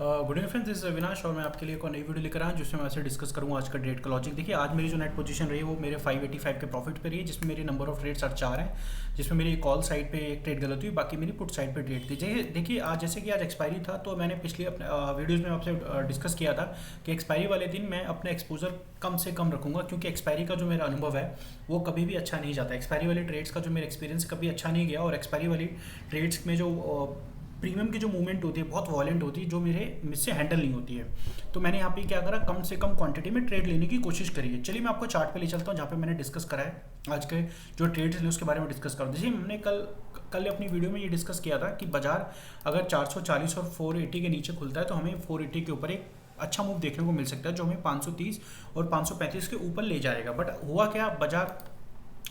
Good evening friends, this is Avinash और मैं आपके लिए एक और नई वीडियो लेकर आया हूं जिसमें मैं आपसे डिस्कस करूंगा आज का ट्रेड का लॉजिक। देखिए, आज मेरी जो नेट पोजीशन रही है वो मेरे 585 के प्रॉफिट पे रही है, जिसमें मेरी नंबर ऑफ ट्रेड्स 4 हैं, जिसमें मेरी कॉल साइड पे एक ट्रेड गलत हुई, बाकी मेरी पुट साइड पे ट्रेड थी। देखिए आज जैसे कि आज एक्सपायरी था, तो मैंने पिछले अपने वीडियोज़ में आपसे डिस्कस किया था कि एक्सपायरी वाले दिन मैं अपना एक्सपोजर कम से कम रखूंगा, क्योंकि एक्सपायरी का जो मेरा अनुभव है वो कभी भी अच्छा नहीं जाता। एक्सपायरी वाले ट्रेड्स का जो मेरा एक्सपीरियंस कभी अच्छा नहीं गया, और एक्सपायरी वाली ट्रेड्स में जो प्रीमियम की जो मूवमेंट होती है बहुत वॉलेंट होती है, जो मुझसे हैंडल नहीं होती है। तो मैंने यहाँ पे क्या करा, कम से कम क्वांटिटी में ट्रेड लेने की कोशिश करी है। चलिए मैं आपको चार्ट पे ले चलता हूँ जहाँ पे मैंने डिस्कस करा है आज के जो ट्रेड्स हैं उसके बारे में डिस्कस करूँ। जैसे हमने कल अपनी वीडियो में ये डिस्कस किया था कि बाजार अगर 440 और 480 के नीचे खुलता है तो हमें 480 के ऊपर एक अच्छा मूव देखने को मिल सकता है, जो हमें 530 और 535 के ऊपर ले जाएगा। बट हुआ क्या, बाजार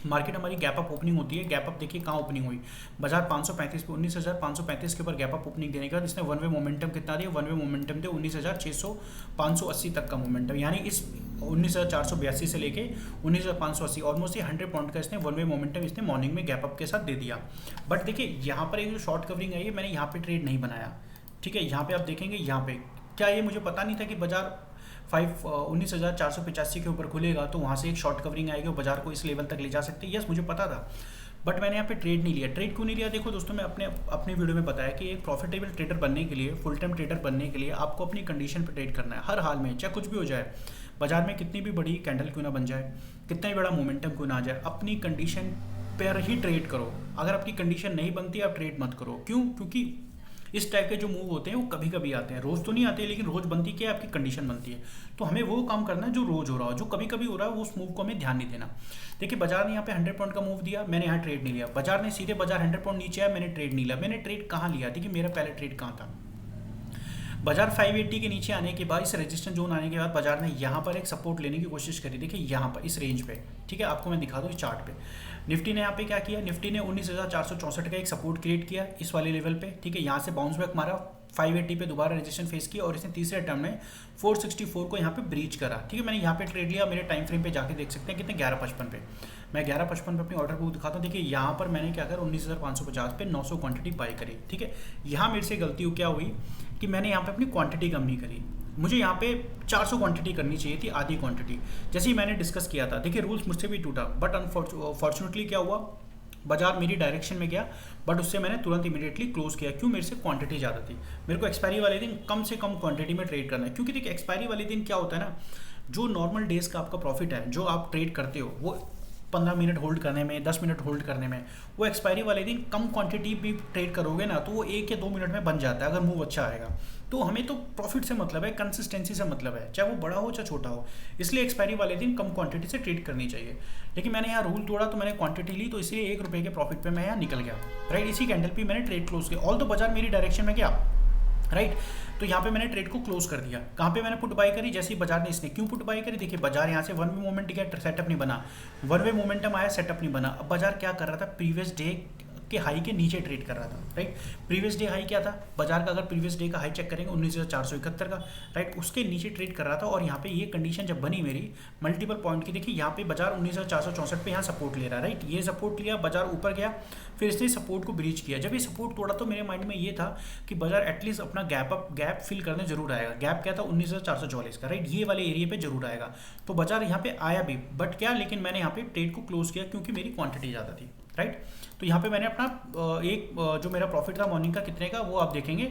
मार्केट हमारी गैप अप ओपनिंग होती है। गैप अप देखिए कहाँ ओपनिंग हुई, बाजार 535 पे 19,535 के ऊपर गैप अप ओपनिंग देने के बाद इसने वन वे मोमेंटम कितना दिया, वन वे मोमेंटम दे 19,600 580 तक का मोमेंटम, यानी इस 19,482 से लेके 19,580 ऑलमोस्ट 100 पॉइंट का इसने वन वे मोमेंटम इसने मॉर्निंग में गैप अप के साथ दे दिया। बट देखिए यहाँ पर एक जो शॉर्ट कवरिंग आई है, मैंने यहाँ पे ट्रेड नहीं बनाया। ठीक है, यहाँ पे आप देखेंगे, यहाँ पे क्या ये मुझे पता नहीं था कि बाजार 19,485 के ऊपर खुलेगा तो वहाँ से एक शॉर्ट कवरिंग आएगी और बाजार को इस लेवल तक ले जा सकते हैं। यस, मुझे पता था, बट मैंने यहाँ पे ट्रेड नहीं लिया। ट्रेड क्यों नहीं लिया? देखो दोस्तों, मैं अपने वीडियो में बताया कि एक प्रॉफिटेबल ट्रेडर बनने के लिए, फुल टाइम ट्रेडर बनने के लिए आपको अपनी कंडीशन पर ट्रेड करना है हर हाल में, चाहे कुछ भी हो जाए। बाजार में कितनी भी बड़ी कैंडल क्यों ना बन जाए, कितना भी बड़ा मोमेंटम क्यों ना आ जाए, अपनी कंडीशन पर ही ट्रेड करो। अगर आपकी कंडीशन नहीं बनती आप ट्रेड मत करो। क्यों? क्योंकि इस टाइप के जो मूव होते हैं वो कभी कभी आते हैं, रोज़ तो नहीं आते, लेकिन रोज़ बनती क्या है, आपकी कंडीशन बनती है। तो हमें वो काम करना है जो रोज़ हो रहा हो, जो कभी कभी हो रहा है उस मूव को हमें ध्यान नहीं देना। देखिए बाजार ने यहाँ पे 100 पॉइंट का मूव दिया, मैंने यहाँ ट्रेड नहीं लिया। बाजार ने सीधे 100 पॉइंट नीचे आया, मैंने ट्रेड नहीं लिया। मैंने ट्रेड कहाँ लिया? देखिए मेरा पहला ट्रेड कहाँ था, बाजार 580 के नीचे आने के बाद, इस रेजिस्टेंस जोन आने के बाद बाजार ने यहाँ पर एक सपोर्ट लेने की कोशिश करी। देखिए यहाँ पर इस रेंज पे, ठीक है, आपको मैं दिखा दूँ इस चार्ट पे। निफ्टी ने यहाँ पे क्या किया, निफ्टी ने 19,464 का एक सपोर्ट क्रिएट किया इस वाले लेवल पे। ठीक है, यहाँ से बाउंस बैक मारा, 580 पे दोबारा रेजिस्टेंस फेस किया और इसने तीसरे टर्म में 464 को यहाँ पे ब्रीच करा। ठीक है, मैंने यहाँ पे ट्रेड लिया। मेरे टाइम फ्रेम पे जाके देख सकते हैं कितने, 11:55 पे। मैं 11:55 पे अपनी ऑर्डर बुक दिखाता हूँ। देखिए यहाँ पर मैंने क्या करा, 19,550 पे 900 क्वांटिटी बाई करी। ठीक है, यहाँ मेरे से गलती क्या हुई कि मैंने यहाँ पे अपनी क्वांटिटी कम नहीं करी। मुझे यहाँ पे 400 क्वांटिटी करनी चाहिए थी, आधी क्वांटिटी, जैसे ही मैंने डिस्कस किया था। देखिए रूल्स मुझसे भी टूटा, बट अनफॉर्चुनेटली क्या हुआ, बाजार मेरी डायरेक्शन में गया, बट उससे मैंने तुरंत इमीडिएटली क्लोज किया। क्यों? मेरे से क्वांटिटी ज़्यादा थी। मेरे को एक्सपायरी वाले दिन कम से कम क्वांटिटी में ट्रेड करना है, क्योंकि देखिए एक्सपायरी वाले दिन क्या होता है ना, जो नॉर्मल डेज का आपका प्रॉफिट है, जो आप ट्रेड करते हो, वो 15 मिनट होल्ड करने में, 10 मिनट होल्ड करने में, वो एक्सपायरी वाले दिन कम क्वांटिटी भी ट्रेड करोगे ना तो वो 1 या 2 मिनट में बन जाता है, अगर मूव अच्छा आएगा। तो हमें तो प्रॉफिट से मतलब है, कंसिस्टेंसी से मतलब है, चाहे वो बड़ा हो चाहे छोटा हो। इसलिए एक्सपायरी वाले दिन कम क्वांटिटी से ट्रेड करनी चाहिए। लेकिन मैंने यहाँ रूल तोड़ा, तो मैंने क्वांटिटी ली, तो इसलिए 1 रुपये के प्रॉफिट पे मैं यहाँ निकल गया। राइट, इसी कैंडल पे मैंने ट्रेड क्लोज किया, ऑल तो बाजार मेरी डायरेक्शन में गया। राइट, तो यहाँ पे मैंने ट्रेड को क्लोज कर दिया। कहाँ पे मैंने पुट बाई करी, जैसे ही बाजार ने, इसने क्यों पुट बाई करी, देखिए बाजार यहाँ से वन वे मोमेंट गया, सेटअप नहीं बना, वन वे मोमेंटम आया, सेटअप नहीं बना। अब बाजार क्या कर रहा था, प्रीवियस डे के हाई के नीचे ट्रेड कर रहा था। राइट, प्रीवियस डे हाई क्या था बाजार का, अगर प्रीवियस डे का हाई चेक करेंगे 19,471 का, राइट, उसके नीचे ट्रेड कर रहा था। और यहाँ पे ये कंडीशन जब बनी मेरी मल्टीपल पॉइंट की, देखिए यहाँ पे बाजार 19,464 पे यहाँ सपोर्ट ले रहा है। राइट, ये सपोर्ट लिया, बाजार ऊपर गया, फिर इसने सपोर्ट को ब्रीच किया। जब ये सपोर्ट तोड़ा तो मेरे माइंड में ये था कि बाजार एटलीस्ट अपना गैप फिल करने जरूर आएगा। गैप क्या था, 19,444 का। राइट, ये वाले एरिया पे जरूर आएगा। तो बाजार यहाँ पे आया भी, बट क्या, लेकिन मैंने यहाँ पे ट्रेड को क्लोज किया क्योंकि मेरी क्वांटिटी ज़्यादा थी। राइट, तो यहाँ पे मैंने अपना जो मेरा प्रॉफिट था मॉर्निंग का कितने का, वो आप देखेंगे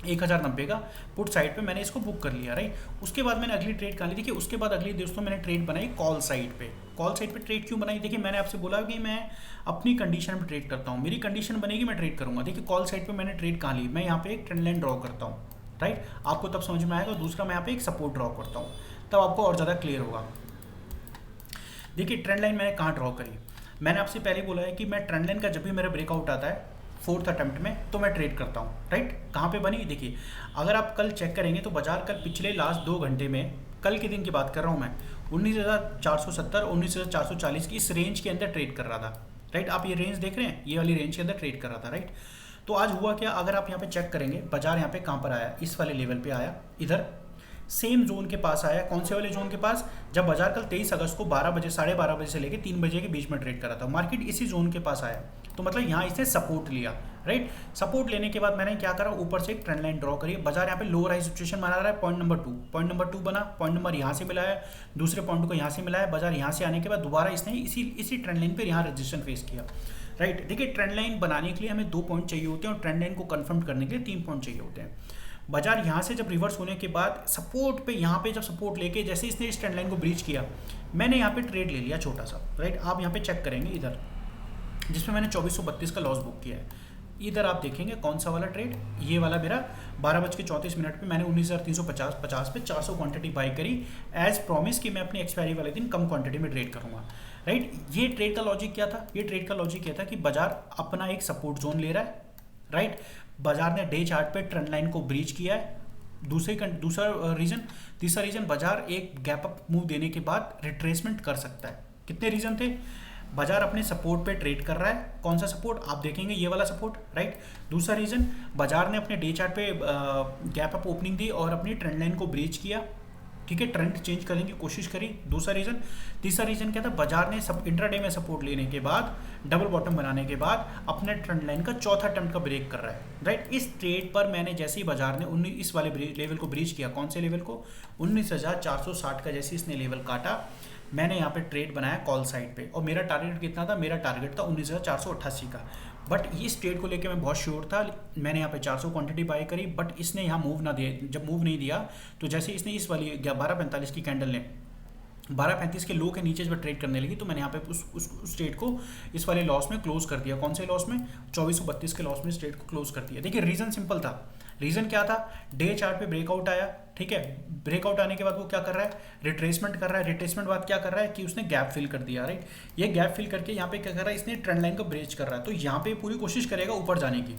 1,090 का पुट साइड पे मैंने इसको बुक कर लिया। राइट, उसके बाद मैंने अगली ट्रेड कहाँ ली, देखिए उसके बाद अगली दोस्तों मैंने ट्रेड बनाई कॉल साइड पे। कॉल साइड पे ट्रेड क्यों बनाई, देखिए मैंने आपसे बोला कि मैं अपनी कंडीशन पे ट्रेड करता हूँ, मेरी कंडीशन बनेगी मैं ट्रेड करूँगा। देखिए कॉल साइड पे मैंने ट्रेड कहाँ ली, मैं यहाँ पे एक ट्रेंड लाइन ड्रॉ करता हूँ। राइट, आपको तब समझ में आएगा। दूसरा मैं यहाँ पे एक सपोर्ट ड्रॉ करता हूँ, तब आपको और ज़्यादा क्लियर होगा। देखिए ट्रेंड लाइन मैंने कहाँ ड्रॉ करी, मैंने आपसे पहले बोला है कि मैं ट्रेंड लाइन का जब भी मेरा ब्रेकआउट आता है 4th अटेम्प्ट में, तो मैं ट्रेड करता हूँ। राइट, कहाँ पे बनी, देखिए अगर आप कल चेक करेंगे तो बाजार कल पिछले लास्ट 2 घंटे में, कल के दिन की बात कर रहा हूँ मैं, 19,470 19,440 की इस रेंज के अंदर ट्रेड कर रहा था। राइट, आप ये रेंज देख रहे हैं, ये वाली रेंज के अंदर ट्रेड कर रहा था। राइट, तो आज हुआ क्या, अगर आप यहाँ पे चेक करेंगे बाजार यहाँ पे कहाँ पर आया, इस वाले लेवल पे आया, इधर सेम जोन के पास आया। कौन से वाले जोन के पास, जब बाजार कल 23 अगस्त को 12 बजे, 12:30 बजे से लेकर 3 बजे के बीच में ट्रेड करा था, मार्केट इसी जोन के पास आया। तो मतलब यहाँ इसने सपोर्ट लिया, राइट। सपोर्ट लेने के बाद मैंने क्या करा, ऊपर से एक ट्रेंड लाइन ड्रॉ करी। बाजार यहाँ पे लोअर हाई सिचुएशन बना रहा है, पॉइंट नंबर 2 बना, पॉइंट नंबर यहाँ से मिला है, दूसरे पॉइंट को यहाँ से मिला है। बाजार यहाँ से आने के बाद दोबारा इसने इसी ट्रेंड लाइन पर यहाँ रजिस्टेंस फेस किया, राइट। देखिए ट्रेंड लाइन बनाने के लिए हमें 2 पॉइंट चाहिए होते हैं और ट्रेंड लाइन को कंफर्म करने के लिए 3 पॉइंट चाहिए होते हैं। बाजार यहाँ से जब रिवर्स होने के बाद सपोर्ट पे, यहाँ पे जब सपोर्ट लेके जैसे इसने इस ट्रेंड लाइन को ब्रीच किया, मैंने यहाँ पे ट्रेड ले लिया छोटा सा, राइट। आप यहाँ पे चेक करेंगे इधर, जिसमें मैंने 2432 का लॉस बुक किया है। इधर आप देखेंगे कौन सा वाला ट्रेड, ये वाला मेरा 12:34 पे मैंने 19,350 पे 400 क्वांटिटी बाई करी, एज प्रॉमिस कि मैं अपनी एक्सपायरी वाले दिन कम क्वांटिटी में ट्रेड करूँगा, राइट। ये ट्रेड का लॉजिक क्या था, ये ट्रेड का लॉजिक क्या था कि बाजार अपना एक सपोर्ट जोन ले रहा है, राइट। बाजार ने डे चार्ट पे ट्रेंड लाइन को ब्रीच किया है। तीसरा रीजन बाजार एक गैप अप मूव देने के बाद रिट्रेसमेंट कर सकता है। कितने रीजन थे, बाजार अपने सपोर्ट पे ट्रेड कर रहा है, कौन सा सपोर्ट आप देखेंगे, ये वाला सपोर्ट, राइट। दूसरा रीजन, बाजार ने अपने डे चार्ट पे गैप अप ओपनिंग दी और अपनी ट्रेंड लाइन को ब्रीच किया, ठीक है, ट्रेंड चेंज करने की कोशिश करी, दूसरा रीजन। तीसरा रीजन क्या था, बाजार ने सब इंट्राडे में सपोर्ट लेने के बाद, डबल बॉटम बनाने के बाद अपने ट्रेंड लाइन का चौथा अटेम्प्ट का ब्रेक कर रहा है, राइट। इस ट्रेड पर मैंने जैसे ही बाजार ने इस वाले लेवल को ब्रीच किया, कौन से लेवल को, 19,460 का जैसे इसने लेवल काटा, मैंने यहाँ पे ट्रेड बनाया कॉल साइड पे, और मेरा टारगेट कितना था, मेरा टारगेट था 19,488 का। बट इस ट्रेड को लेके मैं बहुत श्योर था, मैंने यहाँ पे 400 क्वांटिटी बाय करी, बट इसने यहाँ मूव ना दिया। जब मूव नहीं दिया तो जैसे इसने इस वाली 12:45 की कैंडल ने 12:35 के लो के नीचे जब ट्रेड करने लगी, तो मैंने यहाँ पे उस ट्रेड को इस वाले लॉस में क्लोज कर दिया। कौन से लॉस में, 2432 के लॉस में इस ट्रेड को क्लोज कर दिया। देखिए रीज़न सिंपल था, रीज़न क्या था, डे चार्ट पे ब्रेकआउट आया, ठीक है, ब्रेकआउट आने के बाद वो क्या कर रहा है, रिट्रेसमेंट कर रहा है। रिट्रेसमेंट बाद क्या कर रहा है कि उसने गैप फिल कर दिया, राइट। ये गैप फिल करके यहाँ पे क्या कर रहा है, इसने ट्रेंड लाइन को ब्रेच कर रहा है, तो यहाँ पे पूरी कोशिश करेगा ऊपर जाने की,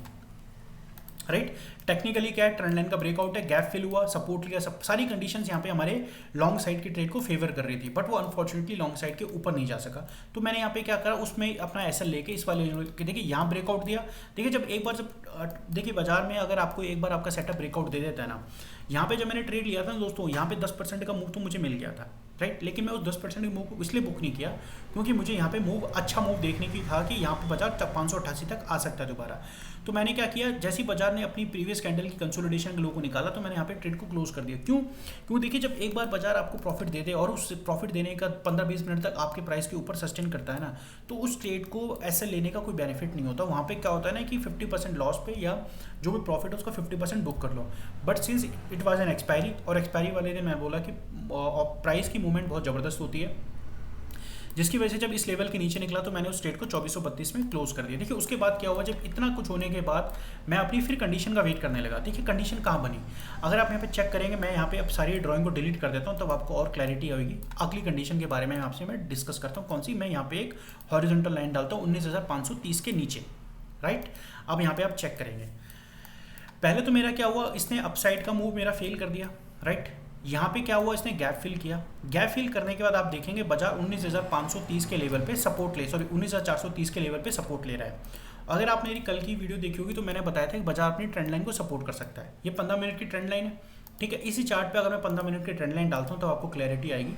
राइट। टेक्निकली क्या है, ट्रेंड लाइन का ब्रेकआउट है, गैप फिल हुआ, सपोर्ट लिया, सब सारी कंडीशंस यहाँ पे हमारे लॉन्ग साइड की ट्रेड को फेवर कर रही थी, बट वो अनफॉर्चुनेटली लॉन्ग साइड के ऊपर नहीं जा सका। तो मैंने यहाँ पे क्या करा, उसमें अपना एसएल लेके इस वाले देखिए यहाँ ब्रेकआउट दिया। देखिए जब देखिए बाजार में अगर आपको एक बार आपका सेटअप ब्रेकआउट दे देता है ना, यहाँ पे जब मैंने ट्रेड लिया था ना दोस्तों, यहाँ पे 10% का मूव तो मुझे मिल गया था, राइट। लेकिन मैं उस 10% के मूव को इसलिए बुक नहीं किया क्योंकि मुझे यहाँ पे मूव, अच्छा मूव देखने की था कि यहाँ पे बाजार 588 तक आ सकता है दोबारा। तो मैंने क्या किया, जैसे ही बाजार ने अपनी प्रीवियस कैंडल की कंसोलिडेशन के लो को निकाला, तो मैंने यहाँ पे ट्रेड को क्लोज कर दिया। क्यों देखिए जब एक बार बाजार आपको प्रॉफिट दे दे और उस प्रॉफिट देने का 15-20 मिनट तक आपके प्राइस के ऊपर सस्टेन करता है ना, तो उस ट्रेड को ऐसे लेने का कोई बेनिफिट नहीं होता। वहाँ पे क्या होता है ना कि 50% लॉस पे या जो भी प्रॉफिट है उसका 50% बुक कर लो। But since it was an expiry, और एक्सपायरी वाले दिन मैं बोला कि प्राइस की मूवमेंट बहुत ज़बरदस्त होती है, जिसकी वजह से जब इस लेवल के नीचे निकला तो मैंने उस ट्रेड को 2432 में क्लोज कर दिया। देखिए उसके बाद क्या हुआ, जब इतना कुछ होने के बाद मैं अपनी फिर कंडीशन का वेट करने लगा। देखिए कंडीशन कहाँ बनी, अगर आप यहाँ पे चेक करेंगे, मैं यहाँ पे अब सारी ड्राइंग को डिलीट कर देता हूँ, तब आपको और क्लैरिटी आएगी। अगली कंडीशन के बारे में आपसे मैं डिस्कस करता हूँ, कौन सी, मैं यहाँ पे एक हॉरिजॉन्टल लाइन डालता हूँ 19,530 के नीचे, राइट। अब यहाँ पे आप चेक करेंगे, पहले तो मेरा क्या हुआ, इसने अपसाइड का मूव मेरा फेल कर दिया, राइट। यहाँ पे क्या हुआ, इसने गैप फिल किया। गैप फिल करने के बाद आप देखेंगे बाजार 19,530 के लेवल पे सपोर्ट 19,430 के लेवल पे सपोर्ट ले रहा है। अगर आप मेरी कल की वीडियो देखी होगी तो मैंने बताया था कि बाजार अपनी ट्रेंड लाइन को सपोर्ट कर सकता है। ये 15 मिनट की ट्रेंड लाइन है, ठीक है। इसी चार्ट पे अगर मैं 15 मिनट की ट्रेंड लाइन डालता हूँ तो आपको क्लैरिटी आएगी।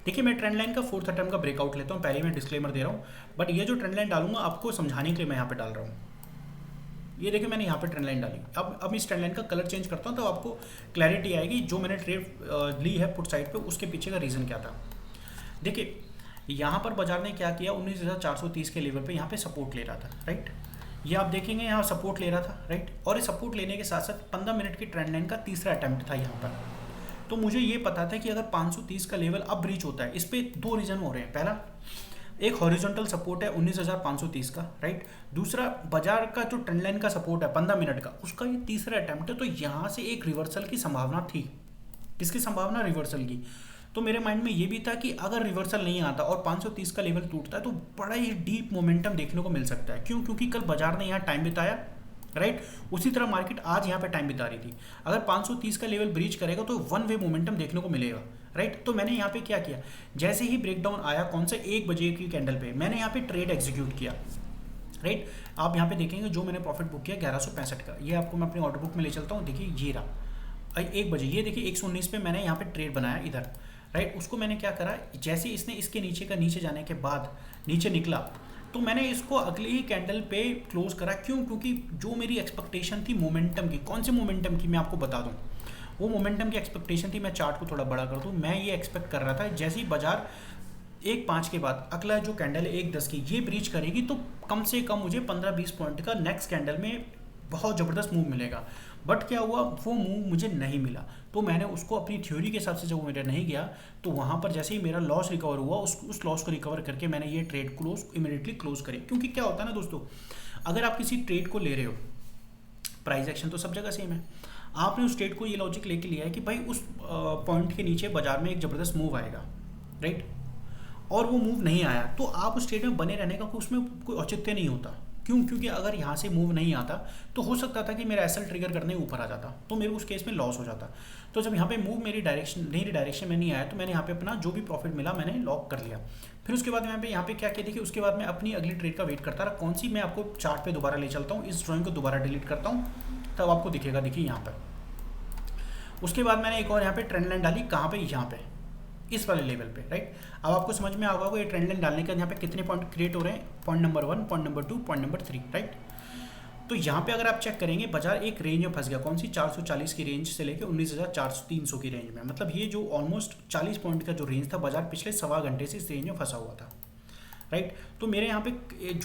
देखिए मैं ट्रेंड लाइन का 4th अटेम्प्ट का ब्रेकआउट लेता हूँ, पहले मैं डिस्क्लेमर दे रहा हूँ, बट ये जो ट्रेंड लाइन डालूंगा आपको समझाने के लिए मैं यहाँ पे डाल रहा हूँ। ये देखिए मैंने यहाँ पे ट्रेंड लाइन डाली। अब इस ट्रेंड लाइन का कलर चेंज करता हूँ तो आपको क्लैरिटी आएगी जो मैंने ट्रेड ली है पुट साइड पे, उसके पीछे का रीज़न क्या था। देखिए यहाँ पर बाजार ने क्या किया, 19,430 के लेवल पे यहाँ पे सपोर्ट ले रहा था, राइट। ये आप देखेंगे यहाँ सपोर्ट ले रहा था, राइट। और इस सपोर्ट लेने के साथ साथ 15 मिनट की ट्रेंड लाइन का तीसरा अटैम्प्ट था यहाँ पर। तो मुझे ये पता था कि अगर 530 का लेवल अब ब्रीच होता है, इस पर 2 रीज़न हो रहे हैं। पहला, एक हॉरिजॉन्टल सपोर्ट है 19,530 का, राइट। दूसरा बाजार का जो ट्रेंड लाइन का सपोर्ट है 15 मिनट का, उसका ये तीसरा अटैम्प्ट है। तो यहाँ से एक रिवर्सल की संभावना थी। किसकी संभावना, रिवर्सल की। तो मेरे माइंड में ये भी था कि अगर रिवर्सल नहीं आता और 530 का लेवल टूटता है तो बड़ा ही डीप मोमेंटम देखने को मिल सकता है। क्यों, क्योंकि कल बाजार ने यहाँ टाइम बिताया, राइट। उसी तरह मार्केट आज यहाँ पे टाइम बिता रही थी। अगर 530 का लेवल ब्रीच करेगा तो 1 वे मोमेंटम देखने को मिलेगा, राइट। तो मैंने यहाँ पे क्या किया, जैसे ही ब्रेकडाउन आया कौन सा, 1 बजे की कैंडल पे, मैंने यहाँ पे ट्रेड एग्जीक्यूट किया, राइट। आप यहाँ पे देखेंगे जो मैंने प्रॉफिट बुक किया 1165 का, ये आपको मैं अपनी ऑर्डर बुक में ले चलता हूँ। देखिए ये रहा 1 बजे, ये देखिए 119 पे मैंने यहाँ पे ट्रेड बनाया इधर, राइट। उसको मैंने क्या करा, जैसे इसने इसके नीचे का नीचे जाने के बाद नीचे निकला, तो मैंने इसको अगली ही कैंडल पे क्लोज करा। क्यों? क्योंकि जो मेरी एक्सपेक्टेशन थी मोमेंटम की, कौन से मोमेंटम की मैं आपको बता दूं, वो मोमेंटम की एक्सपेक्टेशन थी, मैं चार्ट को थोड़ा बड़ा कर दूं, मैं ये एक्सपेक्ट कर रहा था जैसे ही बाजार 1.5 के बाद अगला जो कैंडल है 1.10 की ये ब्रीच करेगी तो कम से कम मुझे 15-20 पॉइंट का नेक्स्ट कैंडल में बहुत ज़बरदस्त मूव मिलेगा। बट क्या हुआ, वो मूव मुझे नहीं मिला। तो मैंने उसको अपनी थ्योरी के हिसाब से जब मेरा नहीं गया तो वहाँ पर जैसे ही मेरा लॉस रिकवर हुआ उस लॉस को रिकवर करके मैंने ये ट्रेड क्लोज इमीडिएटली क्लोज करी। क्योंकि क्या होता है ना दोस्तों, अगर आप किसी ट्रेड को ले रहे हो, प्राइस एक्शन तो सब जगह सेम है, आपने उस ट्रेड को ये लॉजिक लेके लिया है कि भाई उस पॉइंट के नीचे बाजार में एक ज़बरदस्त मूव आएगा, राइट, और वो मूव नहीं आया तो आप उस ट्रेड में बने रहने का उसमें कोई औचित्य नहीं होता। क्यों? क्योंकि अगर यहाँ से मूव नहीं आता तो हो सकता था कि मेरा एसएल ट्रिगर करने ऊपर आ जाता तो मेरे उस केस में लॉस हो जाता। तो जब यहाँ पे मूव मेरी डायरेक्शन में नहीं आया तो मैंने यहाँ पे अपना जो भी प्रॉफिट मिला मैंने लॉक कर लिया। फिर उसके बाद मैं यहाँ पे क्या किया, देखिए उसके बाद मैं अपनी अगली ट्रेड का वेट करता रहा। कौन सी, मैं आपको चार्ट पे दोबारा ले चलता हूँ, इस ड्राइंग को दोबारा डिलीट करता हूँ तब आपको दिखेगा। देखिए यहाँ पर उसके बाद मैंने एक और यहाँ पे ट्रेंड लाइन डाली, कहाँ पे, यहाँ पे इस वाले लेवल पे, राइट। अब आपको समझ में आ होगा ये ट्रेंड लाइन डालने के यहाँ पे कितने पॉइंट क्रिएट हो रहे हैं, point number 1, point number 2, point number 3, right. तो यहाँ पे अगर आप चेक करेंगे बाजार एक रेंज में फंस गया, कौन सी, 440 की रेंज से लेकर 19,300 की रेंज में। मतलब ये जो ऑलमोस्ट 40 पॉइंट का जो रेंज था, बाजार पिछले सवा घंटे से इस रेंज में फंसा हुआ था, राइट। तो मेरे यहाँ पे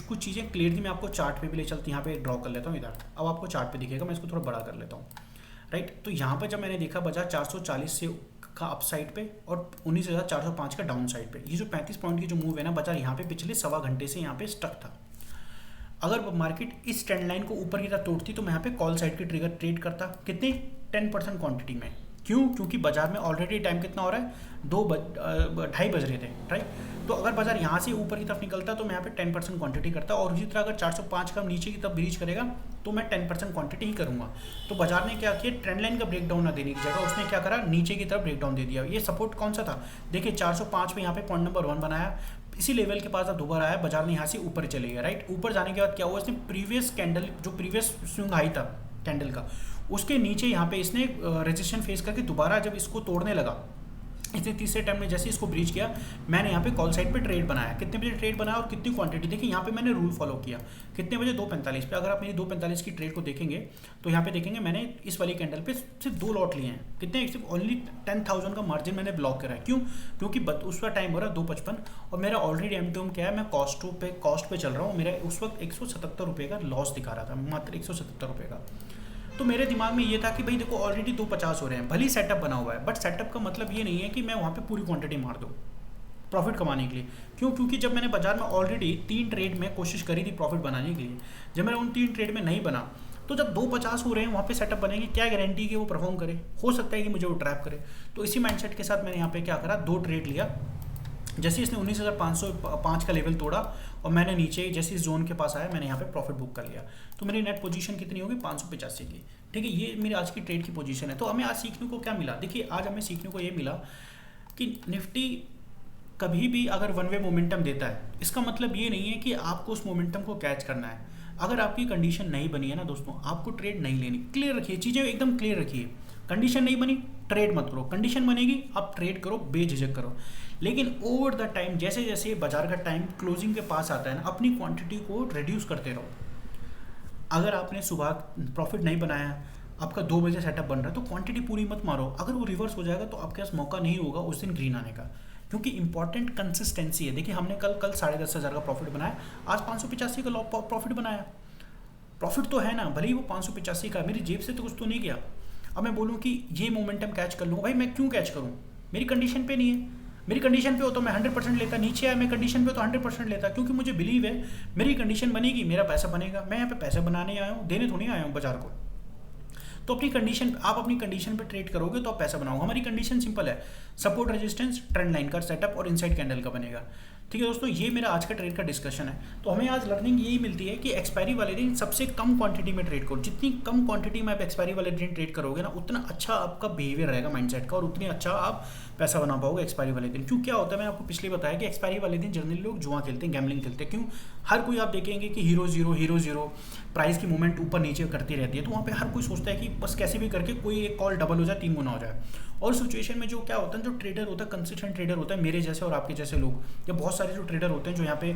कुछ चीज़ें क्लियर थी, मैं आपको चार्ट पे भी ले चलती, यहाँ पे ड्रॉ कर लेता हूँ इधर। अब आपको चार्ट पे दिखेगा, मैं इसको थोड़ा बड़ा कर लेता हूँ, राइट। तो यहाँ पर जब मैंने देखा बाजार 440 से का अप साइड पे और 19,405 का डाउन साइड पे, ये जो 35 पॉइंट की जो मूव है ना, बाजार यहाँ पे पिछले सवा घंटे से यहाँ पे स्टक था। अगर मार्केट इस ट्रेंड लाइन को ऊपर की तरफ तोड़ती तो मैं यहाँ पे कॉल साइड की ट्रिगर ट्रेड करता, कितनी, 10% क्वांटिटी में। क्यों? क्योंकि बाजार में ऑलरेडी टाइम कितना हो रहा है, 2:30 बज रहे थे, राइट। तो अगर बाजार यहाँ से ऊपर की तरफ निकलता तो मैं यहाँ पे 10% क्वांटिटी करता, और इसी तरह अगर 405 का नीचे की तरफ ब्रीच करेगा तो मैं 10% क्वांटिटी ही करूँगा। तो बाजार ने क्या किया, ट्रेंड लाइन का ब्रेकडाउन ना देने की जगह उसने क्या करा, नीचे की तरफ ब्रेकडाउन दे दिया। ये सपोर्ट कौन सा था, देखिए 405 पे यहाँ पे पॉइंट नंबर 1 बनाया, इसी लेवल के पास अब दोबारा आया, बाजार ने यहाँ से ऊपर चले गया, राइट। ऊपर जाने के बाद क्या हुआ, इसने प्रीवियस कैंडल, जो प्रीवियस स्विंग हाई था कैंडल का, उसके नीचे यहाँ पे इसने रेजिस्टेंस फेस करके दोबारा जब इसको तोड़ने लगा, इसने तीसरे टाइम में जैसे इसको ब्रीच किया, मैंने यहाँ पे कॉल साइड पे ट्रेड बनाया। कितने बजे ट्रेड बनाया और कितनी क्वांटिटी, देखिए यहाँ पे मैंने रूल फॉलो किया, कितने बजे, 2:45 पे। अगर आप मेरी 2:45 की ट्रेड को देखेंगे तो यहाँ पे देखेंगे मैंने इस वाली कैंडल पे सिर्फ 2 लॉट लिए हैं, कितने, सिर्फ ओनली 10,000 का मार्जिन मैंने ब्लॉक करा है। क्यों? क्योंकि उसका टाइम हो रहा है 2:55 और मेरा ऑलरेडी एम क्या है, मैं कॉस्ट पे चल रहा हूँ, मेरा उस वक्त 177 रुपये का लॉस दिखा रहा था, मात्र 177 रुपये का। तो मेरे दिमाग में ये था कि भाई देखो ऑलरेडी 250 हो रहे हैं, भले ही सेटअप बना हुआ है, बट सेटअप का मतलब ये नहीं है कि मैं वहाँ पे पूरी क्वांटिटी मार दूँ प्रॉफिट कमाने के लिए। क्यों? क्योंकि जब मैंने बाजार में ऑलरेडी 3 ट्रेड में कोशिश करी थी प्रॉफिट बनाने के लिए, जब मेरा उन 3 ट्रेड में नहीं बना तो जब 250 हो रहे हैं वहाँ पे सेटअप बनेंगे, क्या गारंटी कि वो परफॉर्म करे, हो सकता है कि मुझे वो ट्रैप करे। तो इसी माइंडसेट के साथ मैंने यहाँ पे क्या करा, 2 ट्रेड लिया। जैसे इसने 19,505 का लेवल तोड़ा और मैंने नीचे जैसे इस जोन के पास आया, मैंने यहाँ पे प्रॉफिट बुक कर लिया। तो मेरी नेट पोजीशन कितनी होगी, 585 की, ठीक है। ये मेरी आज की ट्रेड की पोजीशन है। तो हमें आज सीखने को क्या मिला, देखिए आज हमें सीखने को ये मिला कि निफ्टी कभी भी अगर वन वे मोमेंटम देता है, इसका मतलब ये नहीं है कि आपको उस मोमेंटम को कैच करना है। अगर आपकी कंडीशन नहीं बनी है ना दोस्तों, आपको ट्रेड नहीं लेनी। क्लियर रखिए, चीज़ें एकदम क्लियर रखिए। कंडीशन नहीं बनी, ट्रेड मत करो। कंडीशन बनेगी, आप ट्रेड करो, बेझिझक करो। लेकिन ओवर द टाइम, जैसे जैसे बाजार का टाइम क्लोजिंग के पास आता है ना, अपनी क्वांटिटी को रिड्यूस करते रहो। अगर आपने सुबह प्रॉफिट नहीं बनाया, आपका 2 बजे सेटअप बन रहा है, तो क्वांटिटी पूरी मत मारो। अगर वो रिवर्स हो जाएगा तो आपके पास मौका नहीं होगा उस दिन ग्रीन आने का, क्योंकि इंपॉर्टेंट कंसिस्टेंसी है। देखिए हमने कल 10,500 का प्रॉफिट बनाया, आज 585 का प्रॉफिट बनाया। प्रॉफिट तो है ना, भले ही वो 585 का, मेरी जेब से तो कुछ तो नहीं गया। अब मैं बोलूँ कि ये मोमेंटम कैच कर लूँ, भाई मैं क्यों कैच करूँ, मेरी कंडीशन पे नहीं है। मेरी कंडीशन पे हो तो मैं 100% लेता, नीचे आया मैं कंडीशन पे तो 100% लेता, क्योंकि मुझे बिलीव है मेरी कंडीशन बनेगी, मेरा पैसा बनेगा। मैं यहाँ पे पैसा बनाने आया हूँ, देने थोड़ी आया हूँ बाजार को। तो अपनी कंडीशन, आप अपनी कंडीशन पे ट्रेड करोगे तो आप पैसा बनाओगे। हमारी कंडीशन सिंपल है, सपोर्ट रेजिस्टेंस, ट्रेंड लाइन का सेटअप और इनसाइड कैंडल का बनेगा। ठीक है दोस्तों, ये मेरा आज का ट्रेड का डिस्कशन है। तो हमें आज लर्निंग यही मिलती है कि एक्सपायरी वाले दिन सबसे कम क्वांटिटी में ट्रेड करो। जितनी कम क्वांटिटी में आप एक्सपायरी वाले दिन ट्रेड करोगे ना, उतना अच्छा आपका बिहेवियर रहेगा माइंडसेट का, और उतनी अच्छा आप पैसा बना पाओगे एक्सपायरी वाले दिन। क्यों, क्या होता है, मैं आपको पिछले बताया कि एक्सपायरी वाले दिन जनरली लोग जुआ खेलते हैं, गैम्बलिंग खेलते हैं। क्यों, हर कोई आप देखेंगे कि हीरो जीरो प्राइस की मूवमेंट ऊपर नीचे करती रहती है, तो वहाँ पे हर कोई सोचता है कि बस कैसे भी करके कोई एक कॉल डबल हो जाए, 3 गुना हो जाए। और सिचुएशन में जो क्या होता है, जो ट्रेडर होता है, कंसिस्टेंट ट्रेडर होता है, मेरे जैसे और आपके जैसे लोग, या बहुत सारे जो ट्रेडर होते हैं जो यहाँ पे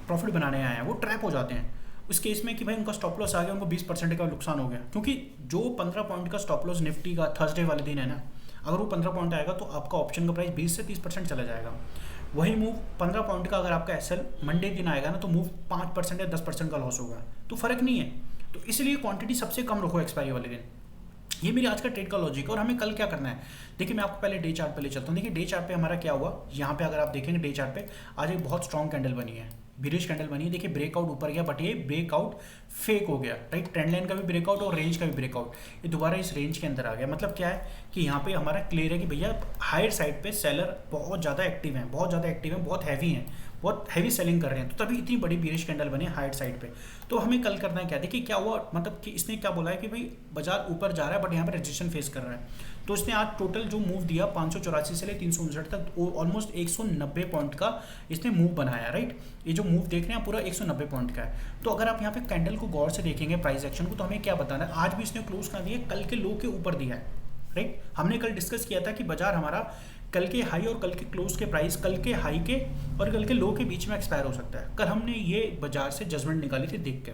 प्रॉफिट बनाने आए हैं वो ट्रैप हो जाते हैं उस केस में कि भाई उनका स्टॉप लॉस आ गया, उनको 20% का नुकसान हो गया, क्योंकि जो 15 पॉइंट का स्टॉप लॉस निफ्टी का थर्सडे वाले दिन है ना, अगर वो 15 पॉइंट आएगा तो आपका ऑप्शन का प्राइस 20 से 30% चला जाएगा। वही मूव 15 पॉइंट का अगर आपका एसएल मंडे दिन आएगा ना तो मूव 5% या 10% का लॉस होगा, तो फर्क नहीं है। तो इसलिए क्वांटिटी सबसे कम रखो एक्सपायरी वाले दिन। ये मेरी आज का ट्रेड का लॉजिक है। और हमें कल क्या करना है, देखिए मैं आपको पहले डे चार्ट पे ले चलता हूँ। देखिए डे चार्ट पे हमारा क्या हुआ, यहाँ पे अगर आप देखेंगे डे चार्ट पे आज एक बहुत स्ट्रॉन्ग कैंडल बनी है, बिरिश कैंडल बनी है। देखिए ब्रेकआउट ऊपर गया बट ये ब्रेकआउट फेक हो गया, राइट। ट्रेंड लाइन का भी ब्रेकआउट और रेंज का भी ब्रेकआउट, ये दोबारा इस रेंज के अंदर आ गया। मतलब क्या है कि यहाँ पे हमारा क्लियर है कि भैया हायर साइड पे सेलर बहुत ज़्यादा एक्टिव हैं, बहुत ज़्यादा एक्टिव हैं, बहुत हैवी हैं, बहुत हैवी सेलिंग कर रहे हैं, तो तभी इतनी बड़ी बिरिश कैंडल बनी हाइट साइड पे। तो हमें कल करना है क्या, देखिए क्या हुआ, मतलब कि इसने क्या बोला है कि भाई बाजार ऊपर जा रहा है बट यहाँ पर रेजिस्टेंस फेस कर रहा है। तो इसने आज टोटल जो मूव दिया 584 से ले 359 तक ऑलमोस्ट 190 पॉइंट का इसने मूव बनाया, राइट। ये जो मूव देख रहे हैं पूरा 190 पॉइंट का है। तो अगर आप यहाँ पे कैंडल को गौर से देखेंगे प्राइस एक्शन को, तो हमें क्या बताना है, आज भी इसने क्लोज कर दिया कल के लो के ऊपर दिया है, राइट। हमने कल डिस्कस किया था कि बाजार हमारा कल के हाई और कल के क्लोज के प्राइस कल के हाई के और कल के लो के बीच में एक्सपायर हो सकता है। कल हमने ये बाजार से जजमेंट निकाली थी देख के।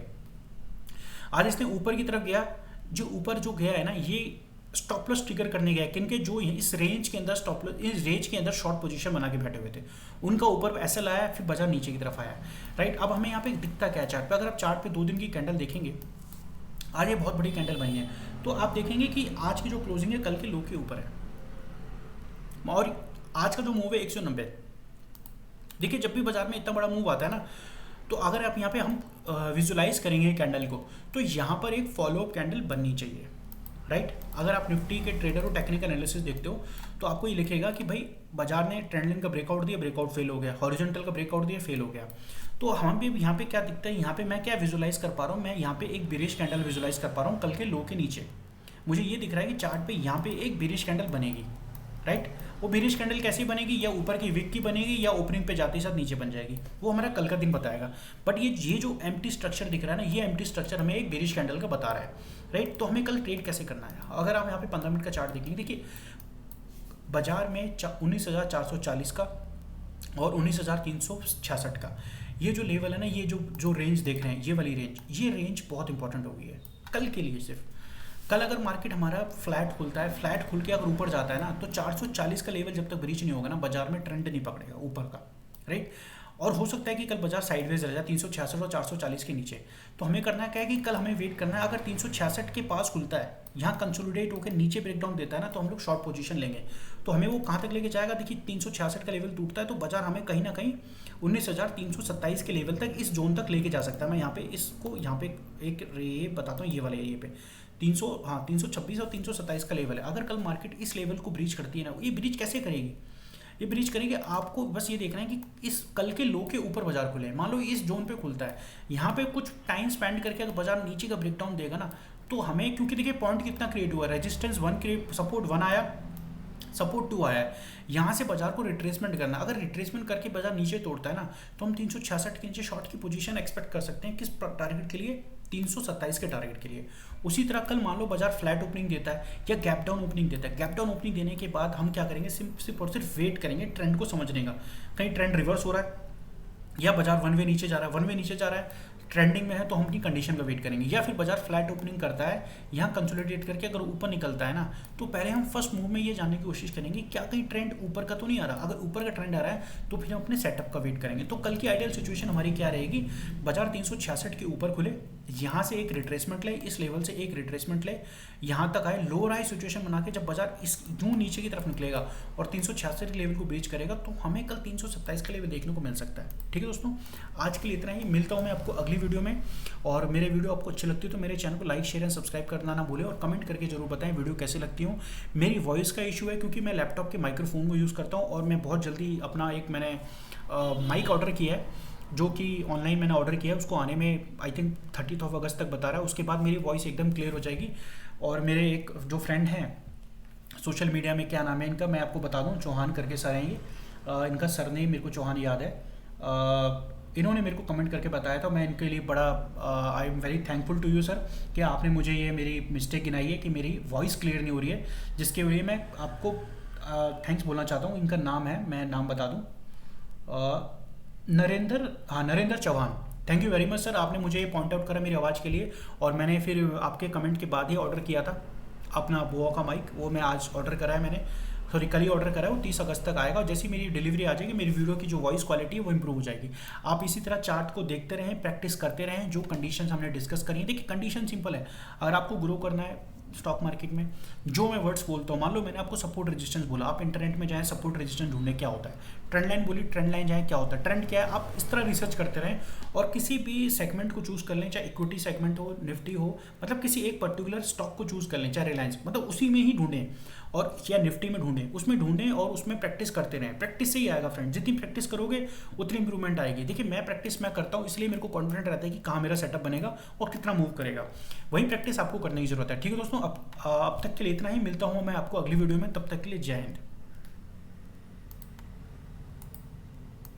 आज इसने ऊपर की तरफ गया, जो ऊपर जो गया है ना, ये स्टॉप लॉस ट्रिगर करने गया, किनके जो इस रेंज के अंदर स्टॉप लॉस, इस रेंज के अंदर शॉर्ट पोजीशन बना के बैठे हुए थे, उनका ऊपर ऐसा लाया, फिर बाजार नीचे की तरफ आया, राइट। अब हमें यहाँ पे दिखता क्या है चार्ट पे, अगर आप चार्ट पे 2 दिन की कैंडल देखेंगे, आज ये बहुत बड़ी कैंडल बनी है, तो आप देखेंगे कि आज की जो क्लोजिंग है कल के लो के ऊपर है और आज का जो मूव है 190। देखिए जब भी बाजार में इतना बड़ा मूव आता है ना, तो अगर आप यहाँ पे हम विजुलाइज करेंगे कैंडल को, तो यहाँ पर एक फॉलोअप कैंडल बननी चाहिए, राइट। अगर आप निफ्टी के ट्रेडर और टेक्निकल एनालिसिस देखते हो तो आपको ये लिखेगा कि भाई बाजार ने ट्रेंड लाइन का ब्रेकआउट दिया, ब्रेकआउट फेल हो गया, हॉरिजॉन्टल का ब्रेकआउट दिया, फेल हो गया। तो हम भी यहाँ पे क्या दिखता है, यहाँ पे मैं क्या विजुलाइज कर पा रहा हूँ, मैं यहाँ पे एक बिरिश कैंडल विजुलाइज कर पा रहा हूँ कल के लो के नीचे। मुझे ये दिख रहा है कि चार्ट पे यहाँ पे एक बिरिश कैंडल बनेगी, राइट। वो बिरिश कैंडल कैसी बनेगी, या ऊपर की विक की बनेगी या ओपनिंग पे जाते ही साथ नीचे बन जाएगी, वो हमारा कल का दिन बताएगा। बट ये जो एम्प्टी स्ट्रक्चर दिख रहा है ना, ये एम्प्टी स्ट्रक्चर हमें एक बिरिश कैंडल का बता रहा है, राइट। तो हमें कल ट्रेड कैसे करना है, अगर आप यहाँ पे 15 मिनट का चार्ट देखेंगे, देखिए बाजार में 19,440 का और 19,366 का ये जो लेवल है ना, ये जो रेंज देख रहे हैं, ये वाली रेंज, ये रेंज बहुत इंपॉर्टेंट हो गई है कल के लिए। सिर्फ कल अगर मार्केट हमारा फ्लैट खुलता है, फ्लैट खुल के अगर ऊपर जाता है ना, तो 440 का लेवल जब तक ब्रीच नहीं होगा ना, बाजार में ट्रेंड नहीं पकड़ेगा ऊपर का, राइट। और हो सकता है कि कल बाजार साइडवेज रह जाए 366 और 440 के नीचे। तो हमें करना क्या है कि कल हमें वेट करना है, अगर 366 के पास खुलता है, यहाँ कंसोलिडेट होकर नीचे ब्रेकडाउन देता है ना, तो हम लोग शॉर्ट पोजीशन लेंगे। तो हमें वो कहाँ तक लेके जाएगा, देखिए 366 का लेवल टूटता है तो बाजार हमें कहीं ना कहीं 19,327 के लेवल तक, इस जोन तक लेके जा सकता है। मैं यहाँ पे इसको यहाँ पे एक ये बताता हूँ, ये वाले एरिया पे 326 और 327 का लेवल है। अगर कल मार्केट इस लेवल को ब्रीच करती है ना, ये ब्रीच कैसे करेगी, ये ब्रीच करेंगे, आपको बस ये देखना है कि इस कल के लो के ऊपर बाजार खुले। मान लो इस जोन पे खुलता है, यहाँ पे कुछ टाइम स्पेंड करके अगर बाजार नीचे का ब्रेकडाउन देगा ना, तो हमें, क्योंकि देखिए पॉइंट कितना क्रिएट हुआ है, रेजिस्टेंस 1 क्रिएट, सपोर्ट 1 आया, सपोर्ट 2 आया है, यहाँ से बाजार को रिट्रेसमेंट करना। अगर रिट्रेसमेंट करके बाजार नीचे तोड़ता है ना, तो हम 366 के नीचे शॉर्ट की पोजीशन एक्सपेक्ट कर सकते हैं। किस टारगेट के लिए, 327 के टारगेट के लिए। उसी तरह कल मान लो बाजार फ्लैट ओपनिंग देता है या गैप डाउन ओपनिंग देता है, गैप डाउन ओपनिंग देने के बाद हम क्या करेंगे, सिर्फ और सिर्फ वेट करेंगे ट्रेंड को समझने का, कहीं ट्रेंड रिवर्स हो रहा है या बाजार वन वे नीचे जा रहा है, वन वे नीचे जा रहा है, ट्रेंडिंग में है, तो हम अपनी कंडीशन का वेट करेंगे। या फिर बाजार फ्लैट ओपनिंग करता है, यहाँ कंसोलिडेट करके अगर ऊपर निकलता है ना, तो पहले हम फर्स्ट मूव में ये जानने की कोशिश करेंगे क्या कहीं ट्रेंड ऊपर का तो नहीं आ रहा। अगर ऊपर का ट्रेंड आ रहा है तो फिर हम अपने सेटअप का वेट करेंगे। तो कल की आइडियल सिचुएशन हमारी क्या रहेगी, बाजार 366 के ऊपर खुले, यहाँ से एक रिट्रेसमेंट ले, इस लेवल से एक रिट्रेसमेंट ले, यहाँ तक आए, लोअर हाई सिचुएशन बना के जब बाजार इस यूं नीचे की तरफ निकलेगा और 366 के लेवल को ब्रीच करेगा, तो हमें कल 327 का लेवल देखने को मिल सकता है। ठीक है दोस्तों, आज के लिए इतना ही। मिलता हूँ मैं आपको अगली वीडियो में। और मेरे वीडियो आपको अच्छी लगती है तो मेरे चैनल को लाइक, शेयर एंड सब्सक्राइब करना ना भूलें, और कमेंट करके जरूर बताएं वीडियो कैसी लगती हूँ। मेरी वॉइस का इशू है क्योंकि मैं लैपटॉप के माइक्रोफोन को यूज़ करता हूँ, और मैं बहुत जल्दी अपना एक मैंने माइक ऑर्डर किया है, जो कि ऑनलाइन मैंने ऑर्डर किया है, उसको आने में आई थिंक 30 अगस्त तक बता रहा है। उसके बाद मेरी वॉइस एकदम क्लियर हो जाएगी। और मेरे एक जो फ्रेंड हैं सोशल मीडिया में, क्या नाम है इनका, मैं आपको बता दूं, चौहान करके सर हैं ये, इनका सरनेम मेरे को चौहान याद है। इन्होंने मेरे को कमेंट करके बताया था, मैं इनके लिए बड़ा I am very thankful to you sir कि आपने मुझे ये मेरी मिस्टेक गिनाई है कि मेरी वॉइस क्लियर नहीं हो रही है, जिसके लिए मैं आपको थैंक्स बोलना चाहता हूँ। इनका नाम है, मैं नाम बता दूँ, Narendra Chauhan. Thank you very much sir, आपने मुझे ये पॉइंट आउट करा मेरी आवाज़ के लिए, और मैंने फिर आपके कमेंट के बाद ही ऑर्डर किया था अपना बोआ का माइक। वो मैं आज ऑर्डर करा है मैंने, सॉरी कल ही ऑर्डर करा है। वो 30 अगस्त तक आएगा, और जैसी मेरी डिलीवरी आ जाएगी मेरी वीडियो की जो वॉइस क्वालिटी है वो इंप्रूव हो जाएगी। आप इसी तरह चार्ट को देखते रहें, प्रैक्टिस करते रहें, जो कंडीशंस हमने डिस्कस करी है। देखिए कंडीशन सिंपल है, अगर आपको ग्रो करना है स्टॉक मार्केट में, जो मैं वर्ड्स बोलता हूँ, मान लो मैंने आपको सपोर्ट रेजिस्टेंस बोला, आप इंटरनेट में जाएं सपोर्ट रेजिस्टेंस ढूंढने क्या होता है, ट्रेंड लाइन बोली, ट्रेंड लाइन जाएं क्या होता है, ट्रेंड क्या है, आप इस तरह रिसर्च करते रहें। और किसी भी सेगमेंट को चूज कर लें, चाहे इक्विटी सेगमेंट हो, निफ्टी हो, मतलब किसी एक पर्टिकुलर स्टॉक को चूज कर लें, चाहे रिलायंस, मतलब उसी में ही ढूंढें, और या निफ्टी में ढूंढें, उसमें ढूंढें और उसमें प्रैक्टिस करते रहें। प्रैक्टिस से ही आएगा फ्रेंड, जितनी प्रैक्टिस करोगे उतनी इंप्रूवमेंट आएगी। देखिए मैं प्रैक्टिस मैं करता हूँ, इसलिए मेरे को कॉन्फिडेंट रहता है कि कहाँ मेरा सेटअप बनेगा और कितना मूव करेगा। वही प्रैक्टिस आपको करने की जरूरत है। ठीक है दोस्तों, अब तक के लिए इतना ही, मिलता हूँ मैं आपको अगली वीडियो में, तब तक के लिए जय हिंद।